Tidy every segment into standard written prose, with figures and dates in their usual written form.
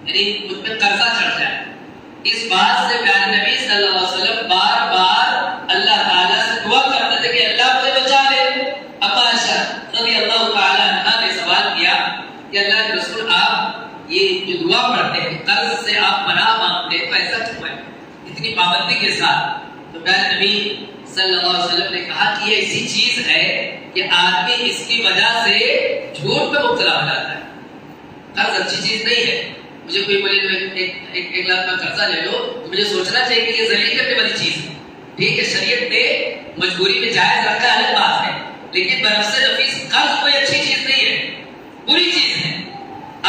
یعنی مجھ پہ قرضہ چڑھ جائے. اس بات سے پیارے نبی صلی اللہ علیہ وسلم بار بار اللہ تعالیٰ سے دعا کرتے تھے کہ اللہ مجھے بچا لے. اما عائشہ رضی اللہ تعالیٰ عنہا نے سوال کیا کہ اللہ کے رسول آپ یہ جو دعا پڑھتے ہیں قرض سے آپ پناہ مانگتے ہیں تو ایسا کیوں ہے اتنی پابندی کے ساتھ؟ تو پیارے نبی صلی اللہ علیہ وسلم نے کہا کہ یہ ایسی چیز ہے کہ آدمی اس کی وجہ سے جھوٹ میں مبتلا ہو جاتا ہے. قرض اچھی چیز نہیں ہے. مجھے کوئی بولے ایک لاکھ کا قرضہ لے لو تو مجھے سوچنا چاہیے کہ یہ ذلیل کرنے والی چیز ہے. ٹھیک ہے شریعت نے مجبوری میں جائز رکھا الگ بات ہے, لیکن بنفس نفیس قرض کوئی اچھی چیز نہیں ہے, بری چیز ہے.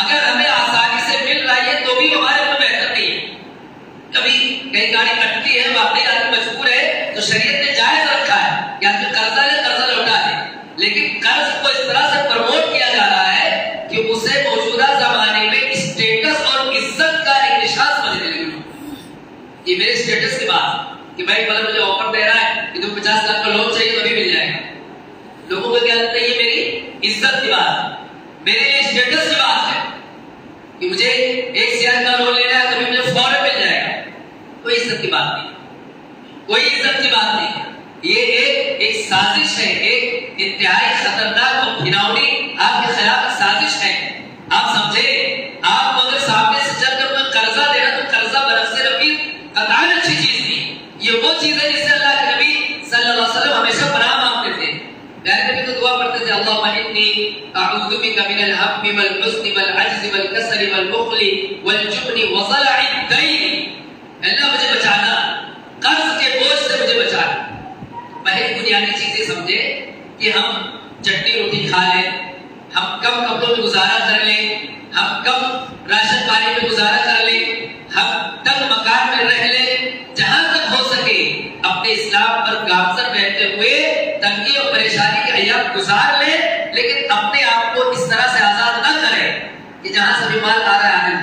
اگر ہمیں آسانی سے مل رہا ہے تو بھی ہمارے لیے بہتر نہیں ہے. کبھی کئی گاڑی کٹتی ہے واقعی آدمی مجبور ہے تو شریعت نے جائز رکھا ہے کہ آدمی قرضہ لے قرضہ لوٹا دے, لیکن قرض کو اس طرح سے پروموٹ کیا جا رہا ہے کہ اسے موجودہ زمانے میں اسٹیٹس اور عزت کا ایک نشان سمجھنے لگے. یہ میرے اسٹیٹس کی بات کہ بھائی مطلب مجھے آفر دے رہا ہے کہ تم 50 لاکھ کا لون چاہیے تو بھی مل جائے گا. لوگوں کو کیا لگتا ہے یہ میری عزت کی بات ہے, میرے لیے اسٹیٹس کی بات ہے کہ مجھے 1 سیاح کا لون لینا ہے تو بھی مجھے فوراً مل جائے گا. کوئی عزت کی بات نہیں, کوئی عزت کی بات نہیں. یہ ایک سازش ہے, ایک انتہائی خطرناک اور گھناؤنی آپ کے خلاف سازش ہے. آپ سمجھے آپ اگر سامنے سے چل کر کوئی قرضہ دینا تو قرضہ بنفس نفیس قطعاً اچھی چیز نہیں. یہ وہ چیز ہے جس سے اللہ کے نبی صلی اللہ علیہ وسلم ہمیشہ پناہ مانگتے تھے. پیارے نبی تو دعا پڑھتے تھے اللہم انی اعوذ بک من الهم والحزن والعجز والکسل والبخل والجبن وضلع الدین. اللہ مجھے بچانا, قرض کے بوجھ سے مجھے بچانا. پہلی بنیادی چیزیں سمجھے کہ ہم چٹنی روٹی کھا لیں, ہم کم کپڑوں میں گزارا کر لیں, ہم کم راشن پانی میں گزارا کر لیں, ہم تنگ مکان میں رہ لیں, جہاں تک ہو سکے اپنے اسلام پر گامزن رہتے ہوئے تنگی اور پریشانی کے ایام گزار لیں, لیکن اپنے آپ کو اس طرح سے آزاد نہ کریں کہ جہاں سے بھی مال آ رہا ہے